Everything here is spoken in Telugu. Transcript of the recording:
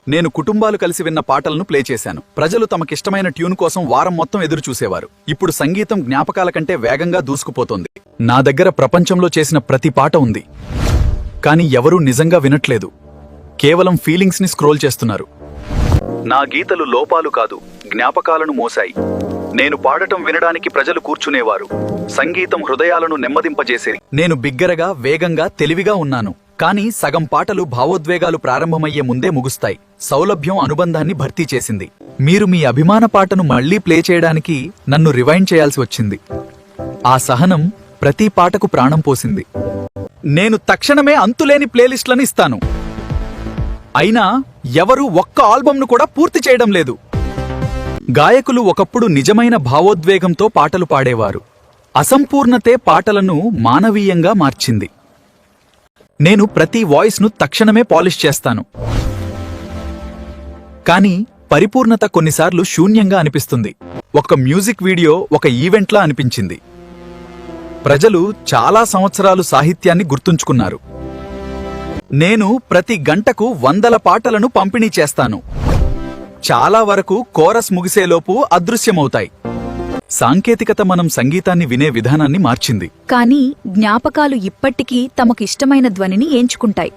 నేను కుటుంబాలు కలిసి విన్న పాటలను ప్లే చేశాను. ప్రజలు తమకిష్టమైన ట్యూన్ కోసం వారం మొత్తం ఎదురుచూసేవారు. ఇప్పుడు సంగీతం జ్ఞాపకాల కంటే వేగంగా దూసుకుపోతోంది. నా దగ్గర ప్రపంచంలో చేసిన ప్రతి పాట ఉంది, కాని ఎవరూ నిజంగా వినట్లేదు. కేవలం ఫీలింగ్స్ ని స్క్రోల్ చేస్తున్నారు. నా గీతలు లోపాలు కాదు, జ్ఞాపకాలను మోసాయి. నేను పాడటం వినడానికి ప్రజలు కూర్చునేవారు. సంగీతం హృదయాలను నెమ్మదింపజేసేది. నేను బిగ్గరగా, వేగంగా, తెలివిగా ఉన్నాను. కానీ సగం పాటలు భావోద్వేగాలు ప్రారంభమయ్యే ముందే ముగుస్తాయి. సౌలభ్యం అనుబంధాన్ని భర్తీ చేసింది. మీరు మీ అభిమాన పాటను మళ్లీ ప్లే చేయడానికి నన్ను రివైండ్ చేయాల్సి వచ్చింది. ఆ సహనం ప్రతి పాటకు ప్రాణం పోసింది. నేను తక్షణమే అంతులేని ప్లేలిస్ట్లను ఇస్తాను. అయినా ఎవరూ ఒక్క ఆల్బంను కూడా పూర్తి చేయడం లేదు. గాయకులు ఒకప్పుడు నిజమైన భావోద్వేగంతో పాటలు పాడేవారు. అసంపూర్ణతే పాటలను మానవీయంగా మార్చింది. నేను ప్రతి వాయిస్ను తక్షణమే పాలిష్ చేస్తాను. కానీ పరిపూర్ణత కొన్నిసార్లు శూన్యంగా అనిపిస్తుంది. ఒక మ్యూజిక్ వీడియో ఒక ఈవెంట్లా అనిపించింది. ప్రజలు చాలా సంవత్సరాలు సాహిత్యాన్ని గుర్తుంచుకున్నారు. నేను ప్రతి గంటకు 100 పాటలను పంపిణీ చేస్తాను. చాలా వరకు కోరస్ ముగిసేలోపు అదృశ్యమవుతాయి. సాంకేతికత మనం సంగీతాన్ని వినే విధానాన్ని మార్చింది. కానీ జ్ఞాపకాలు ఇప్పటికీ తమకు ఇష్టమైన ధ్వనిని ఎంచుకుంటాయి.